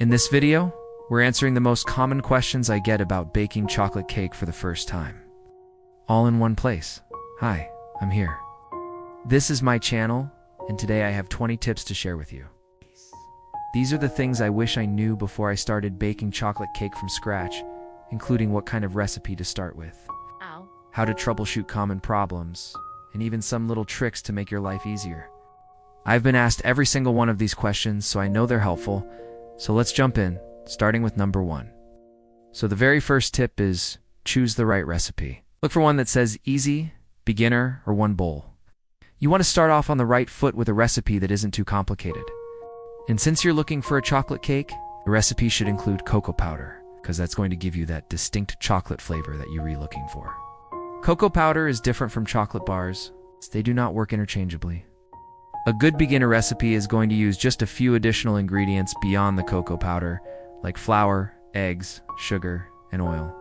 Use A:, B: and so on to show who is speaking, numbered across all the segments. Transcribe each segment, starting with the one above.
A: In this video, we're answering the most common questions I get about baking chocolate cake for the first time. All in one place. Hi, I'm here. This is my channel, and today I have 20 tips to share with you. These are the things I wish I knew before I started baking chocolate cake from scratch, including what kind of recipe to start with, how to troubleshoot common problems, and even some little tricks to make your life easier. I've been asked every single one of these questions, so I know they're helpful. So let's jump in, starting with number 1. So the very first tip is choose the right recipe. Look for one that says easy, beginner, or one bowl. You want to start off on the right foot with a recipe that isn't too complicated. And since you're looking for a chocolate cake, the recipe should include cocoa powder, because that's going to give you that distinct chocolate flavor that you're really looking for. Cocoa powder is different from chocolate bars, as they do not work interchangeably. A good beginner recipe is going to use just a few additional ingredients beyond the cocoa powder, like flour, eggs, sugar, and oil.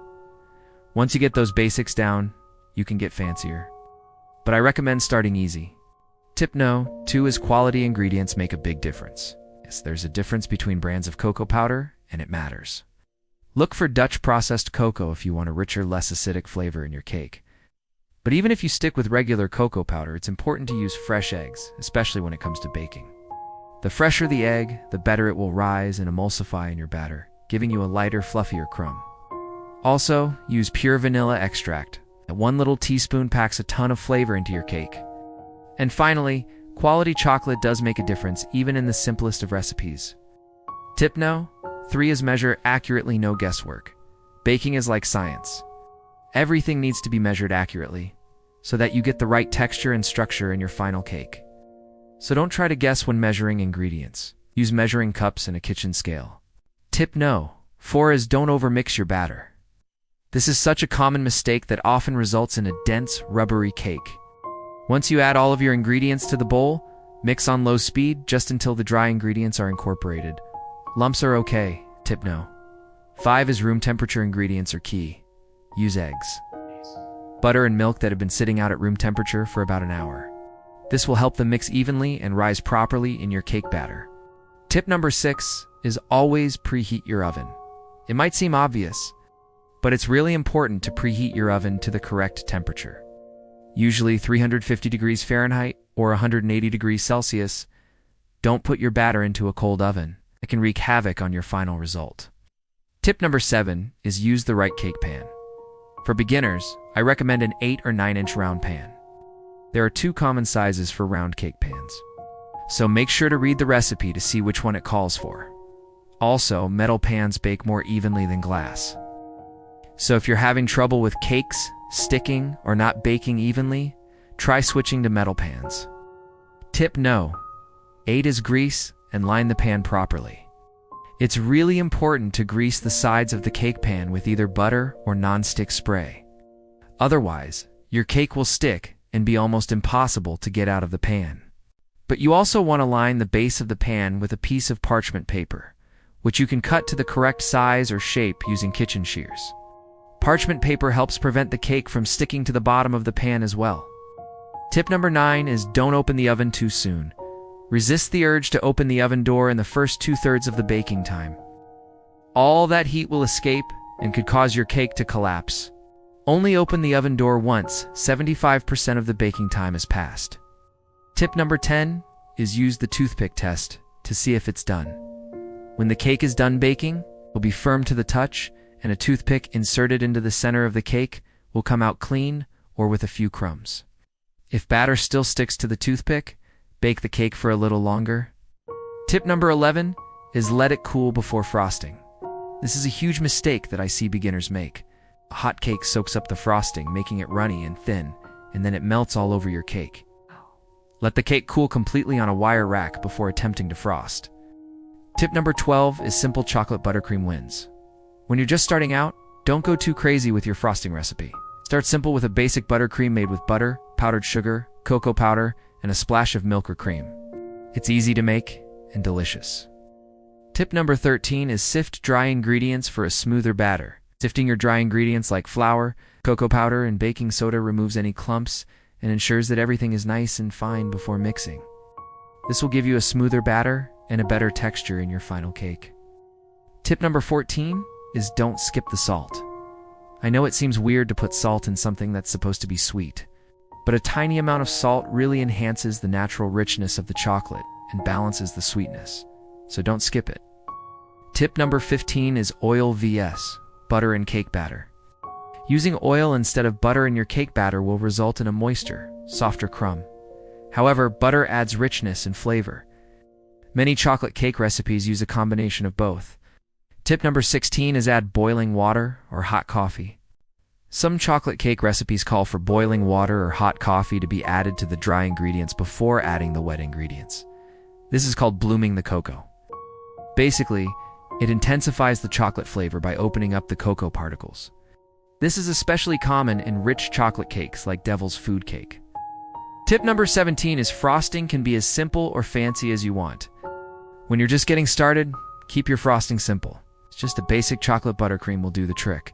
A: Once you get those basics down, you can get fancier. But I recommend starting easy. Tip no. 2 is quality ingredients make a big difference. Yes, there's a difference between brands of cocoa powder, and it matters. Look for Dutch processed cocoa if you want a richer, less acidic flavor in your cake. But even if you stick with regular cocoa powder, it's important to use fresh eggs, especially when it comes to baking. The fresher the egg, the better it will rise and emulsify in your batter, giving you a lighter, fluffier crumb. Also, use pure vanilla extract. That 1 little teaspoon packs a ton of flavor into your cake. And finally, quality chocolate does make a difference, even in the simplest of recipes. Tip no. 3 is measure accurately, no guesswork. Baking is like science. Everything needs to be measured accurately, so that you get the right texture and structure in your final cake. So don't try to guess when measuring ingredients. Use measuring cups and a kitchen scale. Tip no. 4 is don't overmix your batter. This is such a common mistake that often results in a dense, rubbery cake. Once you add all of your ingredients to the bowl, mix on low speed just until the dry ingredients are incorporated. Lumps are okay. Tip no. 5 is room temperature ingredients are key. Use eggs, butter, and milk that have been sitting out at room temperature for about an hour. This will help them mix evenly and rise properly in your cake batter. Tip number 6 is always preheat your oven. It might seem obvious, but it's really important to preheat your oven to the correct temperature. Usually 350 degrees Fahrenheit or 180 degrees Celsius. Don't put your batter into a cold oven. It can wreak havoc on your final result. Tip number 7 is use the right cake pan. For beginners, I recommend an 8 or 9-inch round pan. There are 2 common sizes for round cake pans, so make sure to read the recipe to see which one it calls for. Also, metal pans bake more evenly than glass. So if you're having trouble with cakes sticking or not baking evenly, try switching to metal pans. Tip no. 8 is grease and line the pan properly. It's really important to grease the sides of the cake pan with either butter or non-stick spray. Otherwise, your cake will stick and be almost impossible to get out of the pan. But you also want to line the base of the pan with a piece of parchment paper, which you can cut to the correct size or shape using kitchen shears. Parchment paper helps prevent the cake from sticking to the bottom of the pan as well. Tip number 9 is don't open the oven too soon. Resist the urge to open the oven door in the first 2/3 of the baking time. All that heat will escape and could cause your cake to collapse. Only open the oven door once 75% of the baking time has passed. Tip number 10 is use the toothpick test to see if it's done. When the cake is done baking, it will be firm to the touch, and a toothpick inserted into the center of the cake will come out clean or with a few crumbs. If batter still sticks to the toothpick, bake the cake for a little longer. Tip number 11 is let it cool before frosting. This is a huge mistake that I see beginners make. A hot cake soaks up the frosting, making it runny and thin, and then it melts all over your cake. Let the cake cool completely on a wire rack before attempting to frost. Tip number 12 is simple chocolate buttercream wins. When you're just starting out, don't go too crazy with your frosting recipe. Start simple with a basic buttercream made with butter, powdered sugar, cocoa powder, and a splash of milk or cream. It's easy to make and delicious. Tip number 13 is sift dry ingredients for a smoother batter. Sifting your dry ingredients like flour, cocoa powder, and baking soda removes any clumps and ensures that everything is nice and fine before mixing. This will give you a smoother batter and a better texture in your final cake. Tip number 14 is don't skip the salt. I know it seems weird to put salt in something that's supposed to be sweet, but a tiny amount of salt really enhances the natural richness of the chocolate and balances the sweetness, so don't skip it. Tip number 15 is oil vs. butter in cake batter. Using oil instead of butter in your cake batter will result in a moister, softer crumb. However, butter adds richness and flavor. Many chocolate cake recipes use a combination of both. Tip number 16 is add boiling water or hot coffee. Some chocolate cake recipes call for boiling water or hot coffee to be added to the dry ingredients before adding the wet ingredients. This is called blooming the cocoa. Basically, it intensifies the chocolate flavor by opening up the cocoa particles. This is especially common in rich chocolate cakes like Devil's Food Cake. Tip number 17 is frosting can be as simple or fancy as you want. When you're just getting started, keep your frosting simple. It's just a basic chocolate buttercream will do the trick.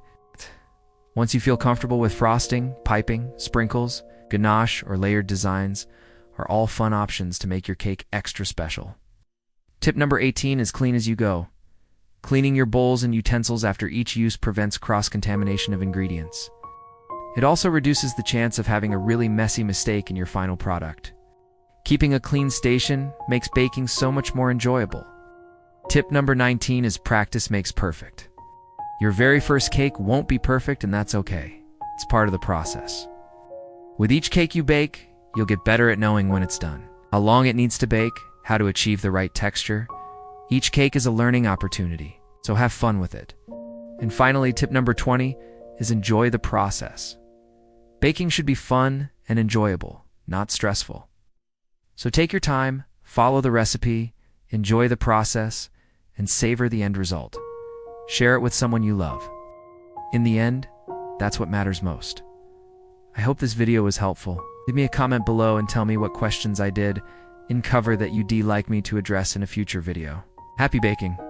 A: Once you feel comfortable with frosting, piping, sprinkles, ganache, or layered designs are all fun options to make your cake extra special. Tip number 18 is clean as you go. Cleaning your bowls and utensils after each use prevents cross-contamination of ingredients. It also reduces the chance of having a really messy mistake in your final product. Keeping a clean station makes baking so much more enjoyable. Tip number 19 is practice makes perfect. Your very first cake won't be perfect, and that's okay. It's part of the process. With each cake you bake, you'll get better at knowing when it's done, how long it needs to bake, how to achieve the right texture. Each cake is a learning opportunity, so have fun with it. And finally, tip number 20 is enjoy the process. Baking should be fun and enjoyable, not stressful. So take your time, follow the recipe, enjoy the process, and savor the end result. Share it with someone you love. In the end, that's what matters most. I hope this video was helpful. Leave me a comment below and tell me what questions I did in cover that you'd like me to address in a future video. Happy baking!